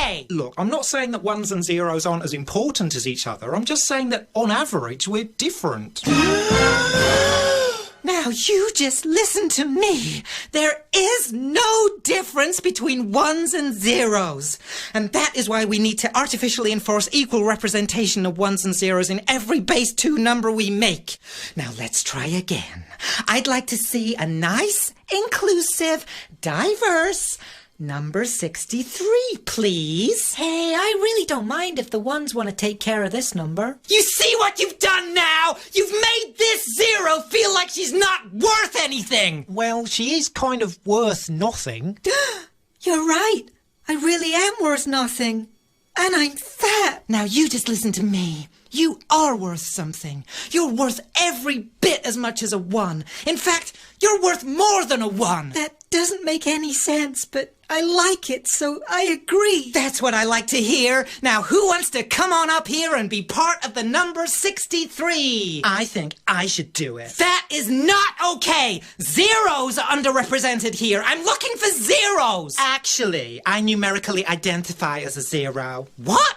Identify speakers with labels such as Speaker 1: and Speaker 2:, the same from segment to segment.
Speaker 1: okay!
Speaker 2: Look, I'm not saying that ones and zeros aren't as important as each other. I'm just saying that, on average, we're different.
Speaker 1: Now, you just listen to me. There is no difference between ones and zeros. And that is why we need to artificially enforce equal representation of ones and zeros in every base 2 number we make. Now, let's try again. I'd like to see a nice, inclusive, diverse number 63, please.
Speaker 3: Hey, I really don't mind if the ones want to take care of this number.
Speaker 1: You see what you've done now? You've made this zero feel like she's not worth anything.
Speaker 4: Well, she is kind of worth nothing.
Speaker 3: You're right. I really am worth nothing. And I'm fat.
Speaker 1: Now you just listen to me. You are worth something. You're worth every bit as much as a 1. In fact, you're worth more than a 1.
Speaker 3: That doesn't make any sense, but I like it, so I agree.
Speaker 1: That's what I like to hear. Now, who wants to come on up here and be part of the number 63?
Speaker 2: I think I should do it.
Speaker 1: That is not okay. Zeros are underrepresented here. I'm looking for zeros.
Speaker 2: Actually, I numerically identify as a 0.
Speaker 1: What?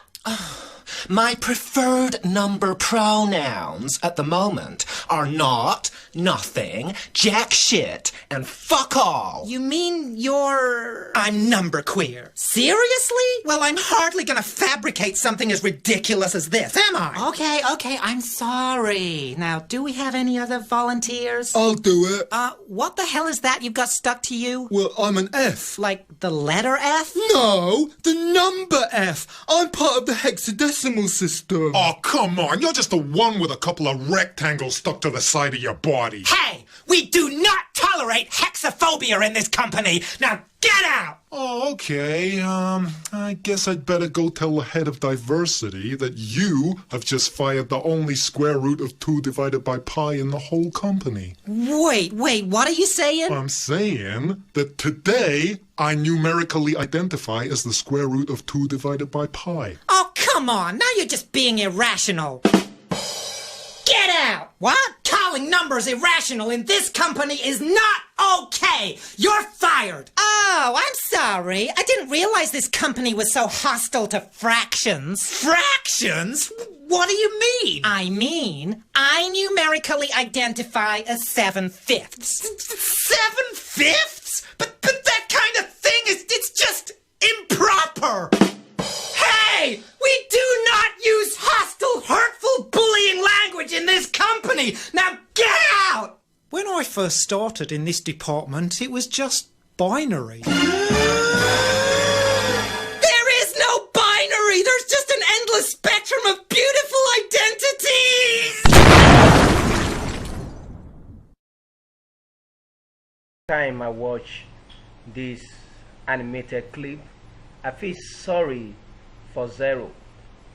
Speaker 5: My preferred number pronouns at the moment are not, nothing, jack shit, and fuck all.
Speaker 1: You mean you're...
Speaker 2: I'm number queer.
Speaker 1: Seriously?
Speaker 2: Well, I'm hardly going to fabricate something as ridiculous as this, am I?
Speaker 1: Okay, I'm sorry. Now, do we have any other volunteers?
Speaker 6: I'll do it.
Speaker 1: What the hell is that you've got stuck to you?
Speaker 6: Well, I'm an F.
Speaker 1: Like the letter F?
Speaker 6: No, the number F. I'm part of the hexadecimal system.
Speaker 7: Oh, come on. You're just the one with a couple of rectangles stuck to the side of your body.
Speaker 1: Hey, we do not tolerate hexaphobia in this company. Now, get out!
Speaker 7: Oh, okay. I guess I'd better go tell the head of diversity that you have just fired the only square root of 2 divided by pi in the whole company.
Speaker 1: Wait, what are you saying?
Speaker 7: I'm saying that today I numerically identify as the square root of 2 divided by pi.
Speaker 1: Oh, come on. Now you're just being irrational. Get out! What? Calling numbers irrational in this company is not okay! You're fired! Oh, I'm sorry. I didn't realize this company was so hostile to fractions.
Speaker 2: Fractions? What do you mean?
Speaker 1: I mean, I numerically identify as 7/5.
Speaker 2: 7/5? But that kind of thing it's just improper!
Speaker 1: Hey! We do not use hostile, hurtful, bullying language in this company! Now get out!
Speaker 2: When I first started in this department, it was just binary.
Speaker 1: There is no binary! There's just an endless spectrum of beautiful identities!
Speaker 8: Time I watch this animated clip, I feel sorry for Zero,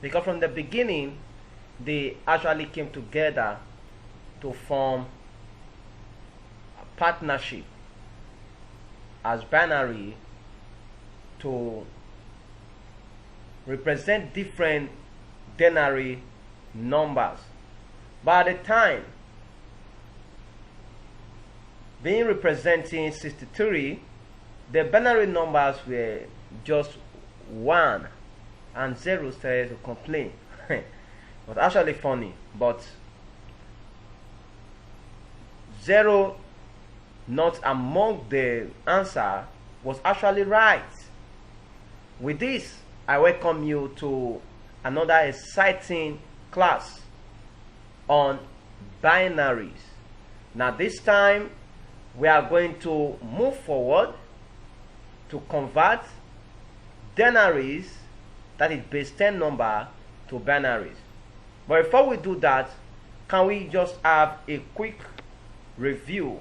Speaker 8: because from the beginning they actually came together to form a partnership as binary to represent different denary numbers. But at the time, being representing 63, the binary numbers were just 1 and 0 started to complain. It was actually funny, but 0 not among the answer was actually right. With this, I welcome you to another exciting class on binaries. Now this time we are going to move forward to convert denaries, that is base 10 number, to binaries. But before we do that, can we just have a quick review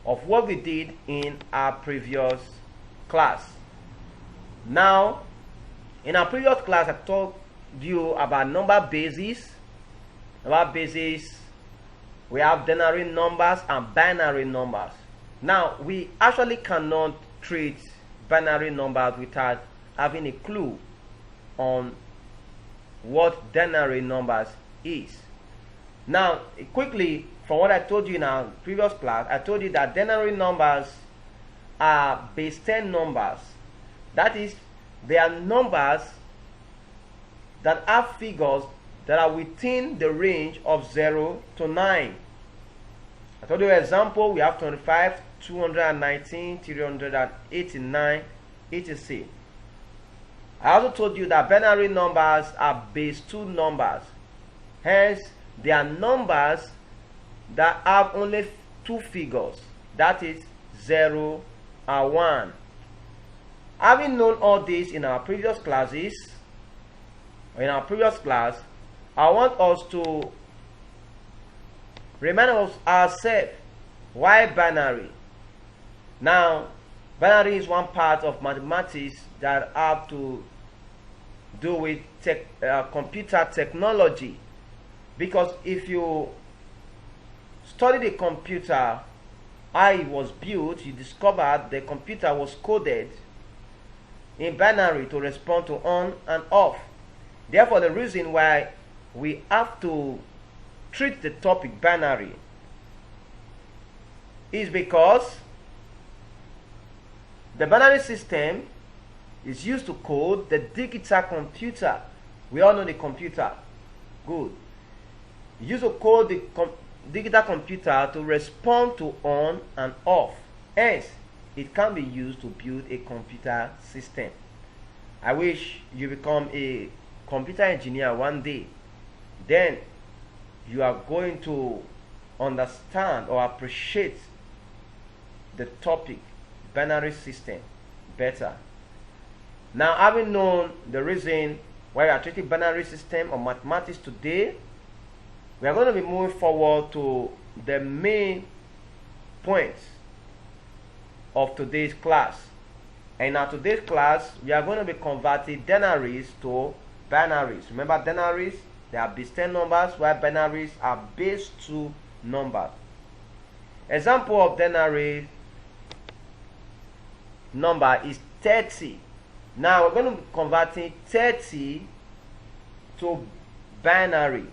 Speaker 8: of what we did in our previous class? Now, in our previous class, I told you about number bases. Number bases, we have denary numbers and binary numbers. Now, we actually cannot treat binary numbers without having a clue on what denary numbers is. Now, quickly, from what I told you in our previous class, I told you that denary numbers are base 10 numbers. That is, they are numbers that have figures that are within the range of 0 to 9. I told you an example, we have 25, 219, 389, etc. I also told you that binary numbers are base 2 numbers. Hence, they are numbers that have only 2 figures, that is 0 and 1. Having known all this in our previous classes, I want us to remind ourselves why binary. Now, binary is one part of mathematics that have to do with computer technology. Because if you study the computer, how it was built, you discover the computer was coded in binary to respond to on and off. Therefore, the reason why we have to treat the topic binary is because the binary system is used to code the digital computer. We all know the computer. Good. Used to code the digital computer to respond to on and off. Hence, it can be used to build a computer system. I wish you become a computer engineer one day. Then you are going to understand or appreciate the topic binary system better. Now, having known the reason why we are treating binary system or mathematics today, we are going to be moving forward to the main points of today's class. And in today's class, we are going to be converting denaries to binaries. Remember, denaries, they are base 10 numbers, while binaries are base 2 numbers. Example of denary number is 30. Now, we're going to be converting 30 to binary.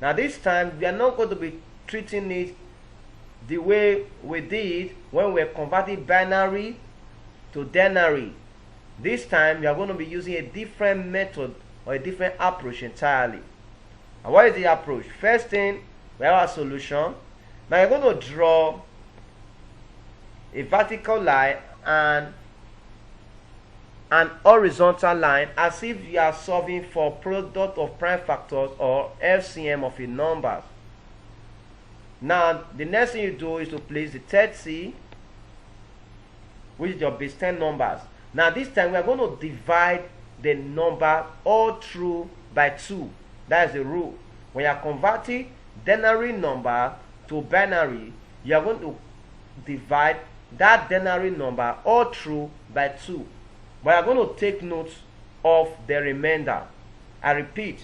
Speaker 8: Now, this time, we are not going to be treating it the way we did when we were converting binary to denary. This time, we are going to be using a different method or a different approach entirely. And what is the approach? First thing, we have our solution. Now, you're going to draw a vertical line and an horizontal line as if you are solving for product of prime factors or LCM of a number. Now, the next thing you do is to place the 30, which is your base 10 numbers. Now, this time we are going to divide the number all through by 2. That is the rule. When you are converting denary number to binary, you are going to divide that denary number all through by 2. But I'm going to take note of the remainder. I repeat,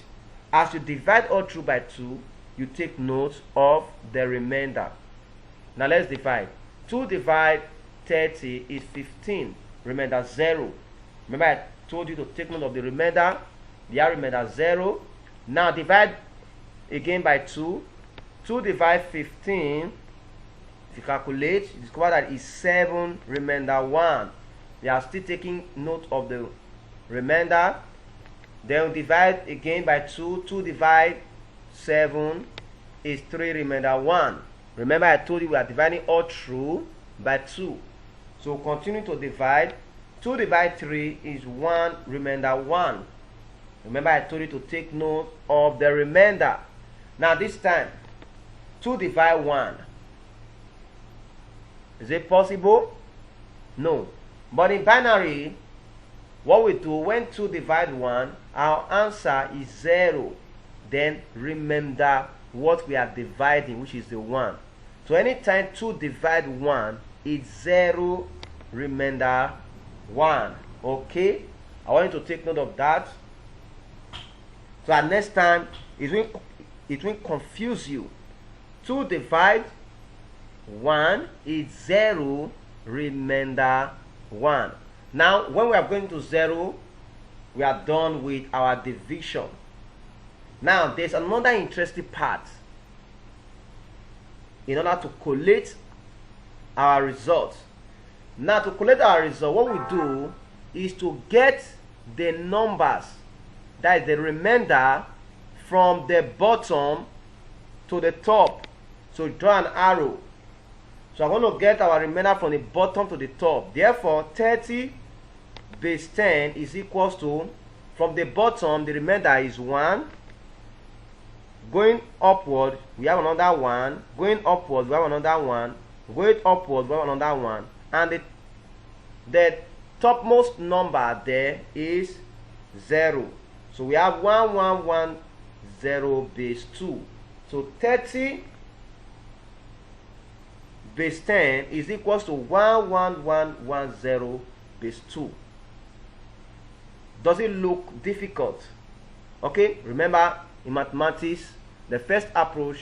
Speaker 8: as you divide all through by 2, you take note of the remainder. Now let's divide. 2 divide 30 is 15. Remainder 0. Remember I told you to take note of the remainder. The remainder 0. Now divide again by 2. 2 divide 15. If you calculate, you discover that is 7 remainder 1. They are still taking note of the remainder. Then divide again by 2. 2 divide 7 is 3 remainder 1. Remember I told you we are dividing all through by 2. So continue to divide. 2 divide 3 is 1 remainder 1. Remember I told you to take note of the remainder. Now this time, 2 divide 1. Is it possible? No. But in binary, what we do when 2 divide 1, our answer is 0. Then remember what we are dividing, which is the 1. So anytime 2 divide 1, it's 0 remainder 1. Okay? I want you to take note of that. So at next time, it will confuse you. 2 divide 1 is 0 remainder 1. Now, when we are going to 0, we are done with our division. Now, there's another interesting part. In order to collate our results. Now, to collate our result, what we do is to get the numbers, that is the remainder, from the bottom to the top. So draw an arrow. So I'm going to get our remainder from the bottom to the top. Therefore, 30 base 10 is equals to, from the bottom, the remainder is 1. Going upward, we have another 1. Going upward, we have another 1. Going upward, we have another 1. And the topmost number there is 0. So we have 1110 base 2. So 30 base 10 is equals to 11110 base 2. Does it look difficult? Okay, remember in mathematics, the first approach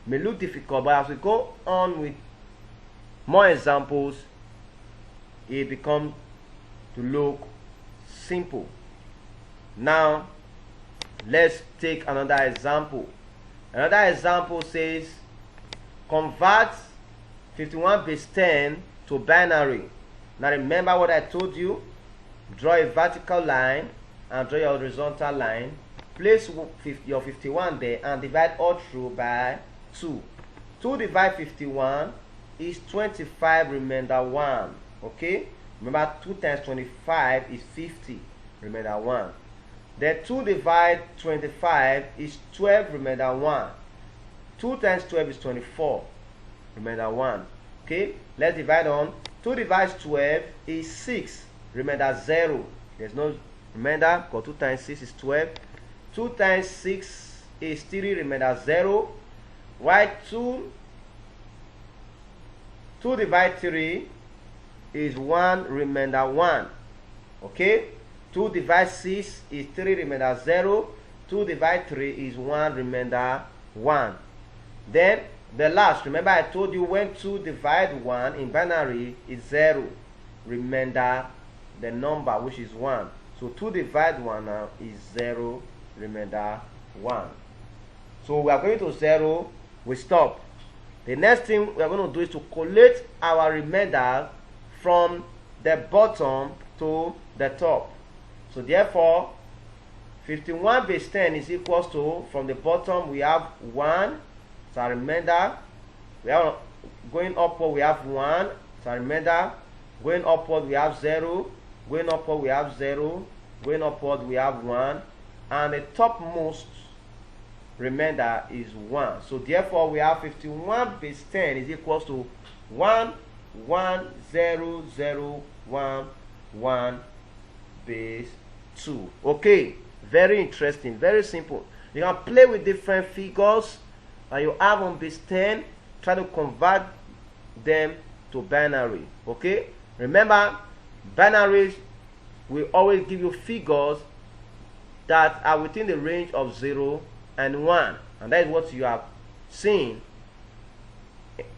Speaker 8: may look difficult, but as we go on with more examples, it becomes to look simple. Now, let's take another example. Another example says, convert 51 base 10 to binary. Now remember what I told you. Draw a vertical line and draw your horizontal line. Place your 51 there and divide all through by 2. 2 divide 51 is 25 remainder 1. Okay? Remember 2 times 25 is 50 remainder 1. Then 2 divide 25 is 12 remainder 1. 2 times 12 is 24 remainder 1. Okay? Let's divide on. 2 divides 12 is 6 remainder 0. There's no remainder because 2 times 6 is 12. 2 times 6 is 3 remainder 0. While 2 divide 3 is 1 remainder 1. Okay? 2 divide 6 is 3 remainder 0. 2 divide 3 is 1 remainder 1. Then the last, remember I told you when 2 divide 1 in binary is 0. Remainder the number which is 1. So 2 divide 1 now is 0 remainder 1. So we are going to 0, we stop. The next thing we are going to do is to collate our remainder from the bottom to the top. So therefore, 51 base 10 is equals to, from the bottom we have 1, so our remainder, we have going upward we have 1, so our remainder, going upward we have 0, going upward we have 0, going upward we have 1, and the topmost remainder is 1. So therefore we have 51 base 10 is equals to 11001 base 2. Okay, very interesting, very simple. You can play with different figures that you have on base 10, try to convert them to binary. Okay, remember, binaries will always give you figures that are within the range of 0 and 1, and that is what you have seen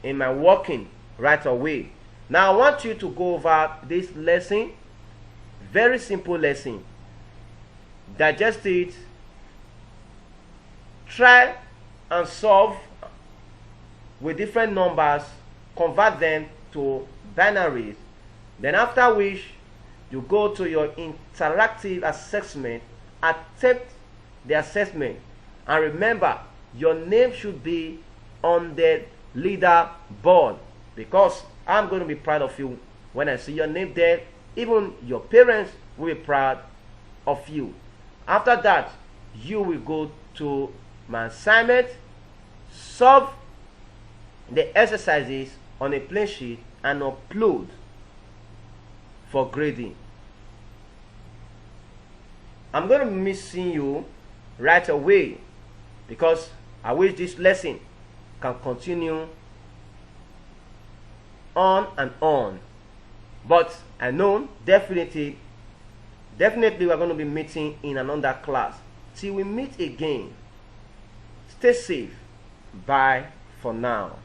Speaker 8: in my working right away. Now I want you to go over this lesson, very simple lesson. Digest it, try and solve with different numbers, convert them to binaries. Then after which you go to your interactive assessment, attempt the assessment, and remember your name should be on the leader board, because I'm going to be proud of you when I see your name there. Even your parents will be proud of you. After that, you will go to my assignment, solve the exercises on a plain sheet and upload for grading. I'm going to be missing you right away because I wish this lesson can continue on and on. But I know definitely we're going to be meeting in another class. Till we meet again, stay safe. Bye for now.